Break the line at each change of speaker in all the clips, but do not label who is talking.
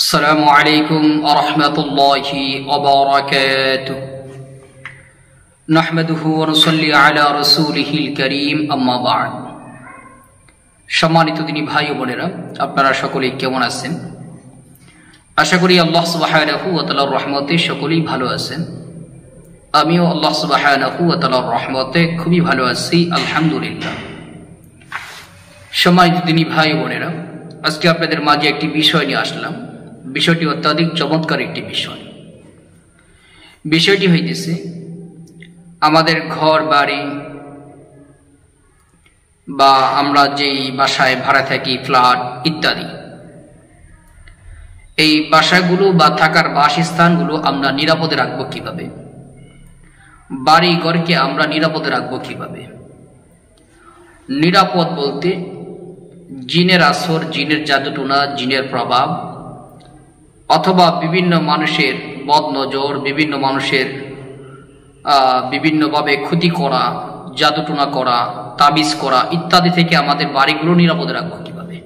আসসালামু আলাইকুম ওয়া রাহমাতুল্লাহি ওয়া বারাকাতুহু নাহমাদুহু ওয়া নুসাল্লি আলা রাসূলিহিল কারীম আম্মা বা'দ। সম্মানিত দিনী ভাই ও বোনেরা, আপনারা সকলেই কেমন আছেন? আশা করি আল্লাহ সুবহানাহু ওয়া তাআলার রহমতে সকলেই ভালো আছেন। আমিও আল্লাহ সুবহানাহু ওয়া তাআলার রহমতে খুবই ভালো আছি, আলহামদুলিল্লাহ। সম্মানিত দিনী ভাই ও বোনেরা, আজকে আপনাদের মাঝে একটি বিষয় নিয়ে আসলাম। বিষয়টি অত্যাধিক চমৎকার একটি বিষয়। বিষয়টি হইতেছে আমাদের ঘর বাড়ি বা আমরা যেই বাসায় ভাড়া থাকি, ফ্ল্যাট ইত্যাদি, এই বাসাগুলো বা থাকার বাসস্থানগুলো আমরা নিরাপদে রাখবো কিভাবে? বাড়ি ঘরকে আমরা নিরাপদে রাখবো কিভাবে? নিরাপদ বলতে জিনের আসর, জিনের জাদুটোনা, জিনের প্রভাব অথবা বিভিন্ন মানুষের বদনজর, বিভিন্ন মানুষের বিভিন্নভাবে ক্ষতি করা, জাদুটোনা করা, তাবিজ করা ইত্যাদি থেকে আমাদের বাড়িগুলো নিরাপদে রাখবো কিভাবে?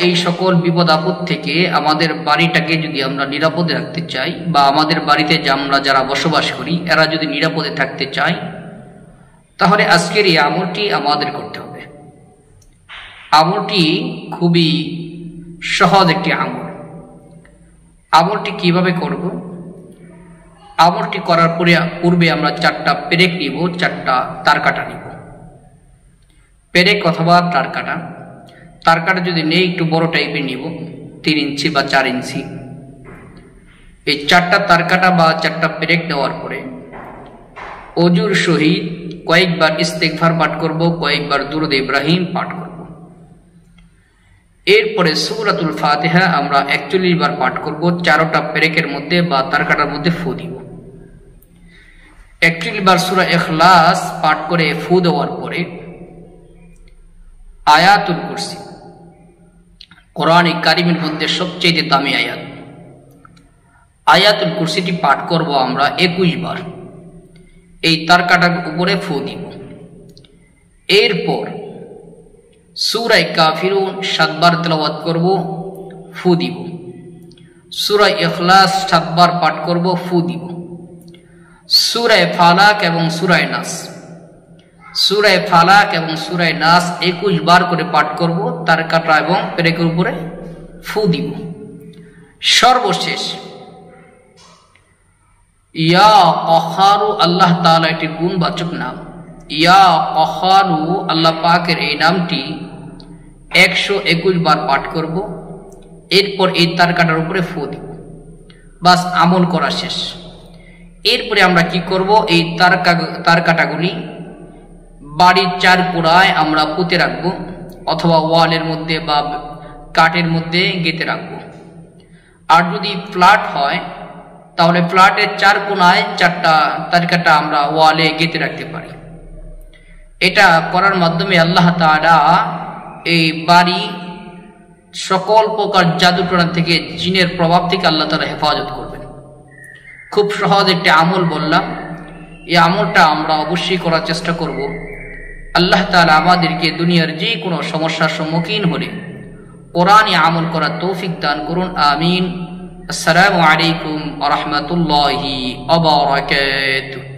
এই সকল বিপদ আপদ থেকে আমাদের বাড়িটাকে যদি আমরা নিরাপদে রাখতে চাই বা আমাদের বাড়িতে আমরা যারা বসবাস করি এরা যদি নিরাপদে থাকতে চাই, তাহলে আজকের এই আমলটি আমাদের করতে হবে। আমলটি খুবই সহজ একটি আমল। আমলটি কিভাবে করব? আমলটি করার পূর্বে আমরা 4টা পেরেক নিব, 4টা তারকাটা নিব। পেরেক অথবা তারকাটা যদি নেই একটু বড় টাইপের নিব, 3 ইঞ্চি বা 4 ইঞ্চি। এই 4টা তারকাটা বা 4টা পেরেক নেওয়ার পরে ওযুর সহিত কয়েকবার ইস্তেগফার পাঠ করব, কয়েকবার দুরূদ ইব্রাহিম পাঠ করব। এরপরে সূরাতুল ফাতিহা আমরা 41 বার পাঠ করব। 4টা পেরেকের মধ্যে বা তারকাটার মধ্যে ফু দিব। 41 বার সূরা ইখলাস পাঠ করে ফু দেওয়ার পরে আয়াতুল কুরসি, কোরআনে কারিমের মধ্যে সবচেয়ে দামি আয়াত, আয়াতুল কুরসিটি পাঠ করব আমরা 21 বার। এই তারকাটার উপরে ফু দিব। এরপর সূরা কাফিরুন 7 বার তেলাওয়াত করব, ফু দিব। সূরা ইখলাস 7 বার পাঠ করব, ফু দিব। সূরা ফালাক এবং সূরা নাস, সূরা ফালাক এবং সূরা নাস 21 বার করে পাঠ করব, তারকাটা এবং পেরেকের উপরে ফু দিব। সর্বশেষ ইয়া ক্বাহারু, আল্লাহ তাআলা একটি গুণবাচক নাম। ইয়া ক্বাহারু, আল্লাহ পাকের এই নামটি 121 বার পাঠ করব। এরপর এই তারকাটার উপরে ফু দিব। বাস, আমল করা শেষ। এরপরে আমরা কি করব? এই তারকাটাগুলি বাড়ির 4 কোণায় আমরা পুঁতে রাখবো অথবা ওয়ালের মধ্যে বা কাঠের মধ্যে গেঁথে রাখবো। আর যদি ফ্ল্যাট হয় তাহলে ফ্ল্যাটের 4 কোণায় 4টা তারকাটা আমরা ওয়ালে গেঁথে রাখতে পারি। এটা করার মাধ্যমে আল্লাহ তাআলা এই বাড়ি সকল প্রকার জাদুটোনা থেকে, জিনের প্রভাব থেকে আল্লাহ তাআলা হেফাজত করবেন। খুব সহজ একটি আমল বললাম। এই আমলটা আমরা অবশ্যই করার চেষ্টা করব। আল্লাহ তাআলা আমাদেরকে দুনিয়ার যে কোনো সমস্যার সম্মুখীন হলে কোরআনে আমল করার তৌফিক দান করুন, আমিন। আসসালামু আলাইকুম ওয়া রাহমাতুল্লাহি ওয়া বারাকাতুহু।